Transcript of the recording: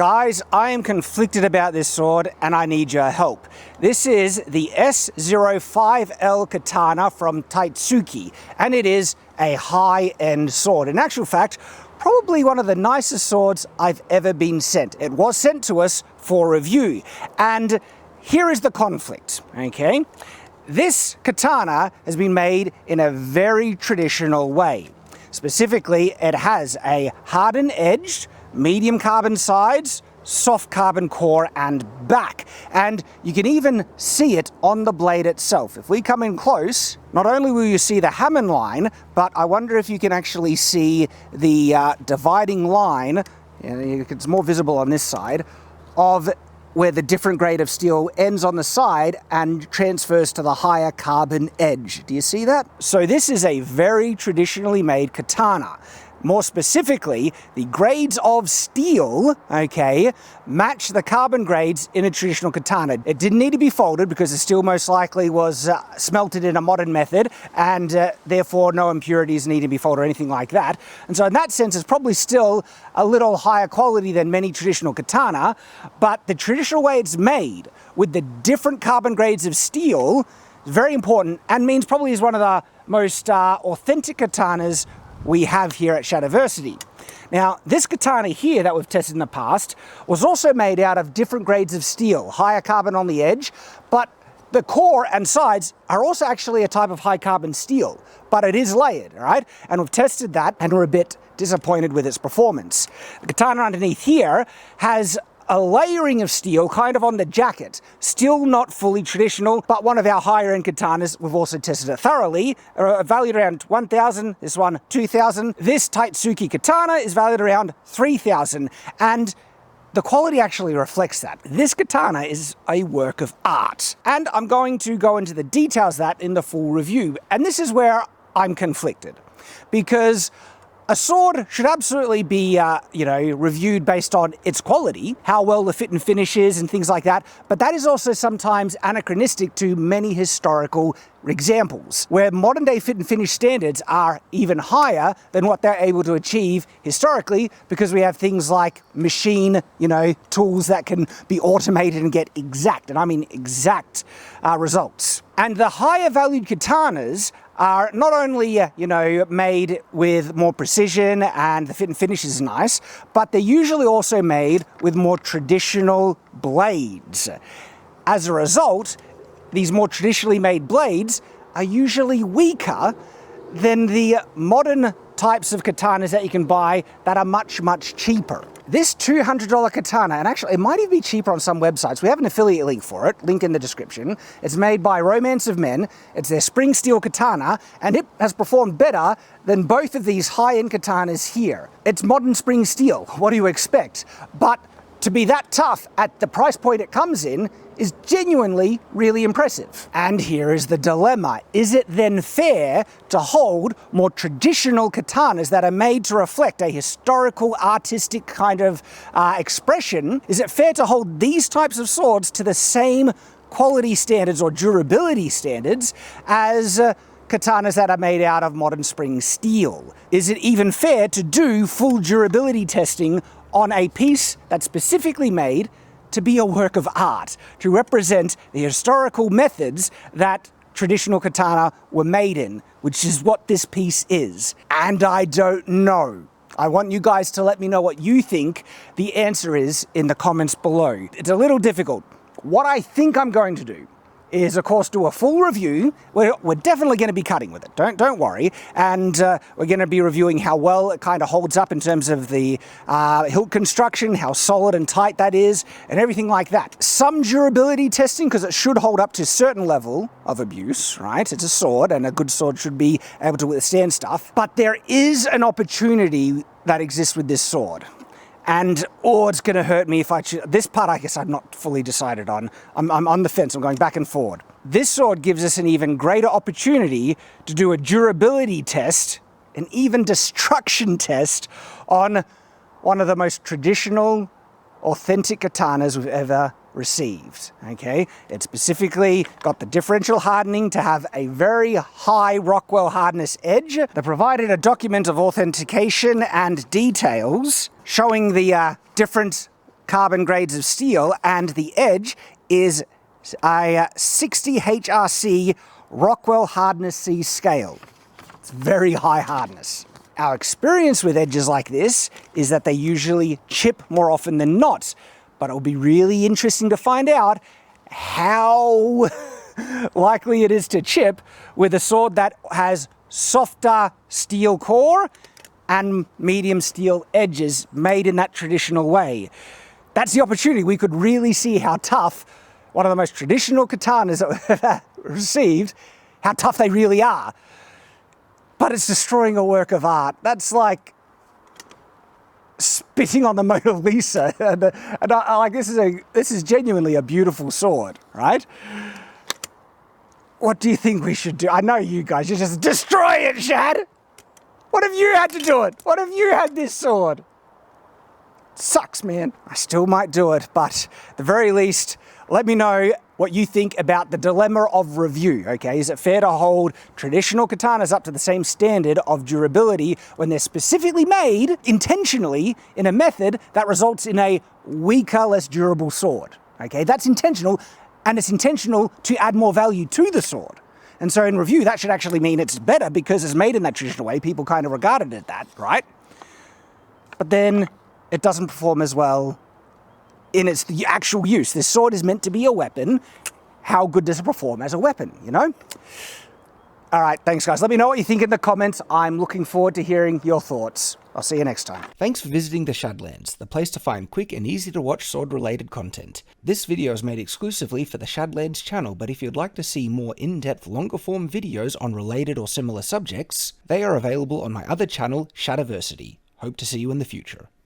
Guys, I am conflicted about this sword and I need your help. This is the S05L katana from Taitsuki, and it is a high-end sword. In actual fact, probably one of the nicest swords I've ever been sent. It was sent to us for review, and here is the conflict, okay? This katana has been made in a very traditional way. Specifically, it has a hardened edge, medium carbon sides, soft carbon core and back. And you can even see it on the blade itself. If we come in close, not only will you see the hammer line, but I wonder if you can actually see the dividing line, it's more visible on this side, of where the different grade of steel ends on the side and transfers to the higher carbon edge. Do you see that? So this is a very traditionally made katana. More specifically, the grades of steel, okay, match the carbon grades in a traditional katana. It didn't need to be folded because the steel most likely was smelted in a modern method, and therefore no impurities need to be folded or anything like that. And so in that sense, it's probably still a little higher quality than many traditional katana, but the traditional way it's made with the different carbon grades of steel is very important and means probably is one of the most authentic katanas we have here at Shadiversity. Now, this katana here that we've tested in the past was also made out of different grades of steel, higher carbon on the edge, but the core and sides are also actually a type of high carbon steel, but it is layered, all right? And we've tested that and we're a bit disappointed with its performance. The katana underneath here has a layering of steel kind of on the jacket. Still not fully traditional, but one of our higher end katanas. We've also tested it thoroughly, valued around 1,000, this one 2,000. This Taitsuki katana is valued around 3,000, and the quality actually reflects that. This katana is a work of art, and I'm going to go into the details of that in the full review. And this is where I'm conflicted, because a sword should absolutely be, reviewed based on its quality, how well the fit and finish is and things like that, but that is also sometimes anachronistic to many historical examples, where modern day fit and finish standards are even higher than what they're able to achieve historically, because we have things like machine, tools that can be automated and get exact, and I mean exact results. And the higher valued katanas are not only, made with more precision and the fit and finish is nice, but they're usually also made with more traditional blades. As a result, these more traditionally made blades are usually weaker than the modern types of katanas that you can buy that are much, much cheaper. This $200 katana, and actually it might even be cheaper on some websites. We have an affiliate link for it, link in the description. It's made by Romance of Men. It's their spring steel katana, and it has performed better than both of these high-end katanas here. It's modern spring steel. What do you expect? But to be that tough at the price point it comes in is genuinely really impressive. And here is the dilemma. Is it then fair to hold more traditional katanas that are made to reflect a historical, artistic kind of expression? Is it fair to hold these types of swords to the same quality standards or durability standards as katanas that are made out of modern spring steel? Is it even fair to do full durability testing on a piece that's specifically made to be a work of art, to represent the historical methods that traditional katana were made in, which is what this piece is? And I don't know. I want you guys to let me know what you think the answer is in the comments below. It's a little difficult. What I think I'm going to do is, of course, do a full review. We're definitely going to be cutting with it, don't worry. And we're going to be reviewing how well it kind of holds up in terms of the hilt construction, how solid and tight that is, and everything like that. Some durability testing, because it should hold up to a certain level of abuse, right? It's a sword, and a good sword should be able to withstand stuff. But there is an opportunity that exists with this sword. And, it's going to hurt me if I choose. This part, I guess I'm not fully decided on. I'm on the fence. I'm going back and forward. This sword gives us an even greater opportunity to do a durability test, an even destruction test, on one of the most traditional, authentic katanas we've ever received, okay? It specifically got the differential hardening to have a very high Rockwell hardness edge. They provided a document of authentication and details showing the different carbon grades of steel, and the edge is a 60 HRC Rockwell Hardness C scale. It's very high hardness. Our experience with edges like this is that they usually chip more often than not, but it'll be really interesting to find out how likely it is to chip with a sword that has softer steel core and medium steel edges made in that traditional way. That's the opportunity. We could really see how tough one of the most traditional katanas that we've ever received, how tough they really are. But it's destroying a work of art. That's like spitting on the Mona Lisa. and I like, this is genuinely a beautiful sword, right? What do you think we should do? I know you guys, you just destroy it, Shad! What if you had to do it? What if you had this sword? Sucks, man. I still might do it, but at the very least, let me know what you think about the dilemma of review, okay? Is it fair to hold traditional katanas up to the same standard of durability when they're specifically made intentionally in a method that results in a weaker, less durable sword, okay? That's intentional, and it's intentional to add more value to the sword. And so in review, that should actually mean it's better because it's made in that traditional way. People kind of regarded it that, right? But then it doesn't perform as well in its the actual use. This sword is meant to be a weapon. How good does it perform as a weapon, you know? All right, thanks guys. Let me know what you think in the comments. I'm looking forward to hearing your thoughts. I'll see you next time. Thanks for visiting the Shadlands, the place to find quick and easy to watch sword-related content. This video is made exclusively for the Shadlands channel, but if you'd like to see more in-depth, longer-form videos on related or similar subjects, they are available on my other channel, Shadiversity. Hope to see you in the future.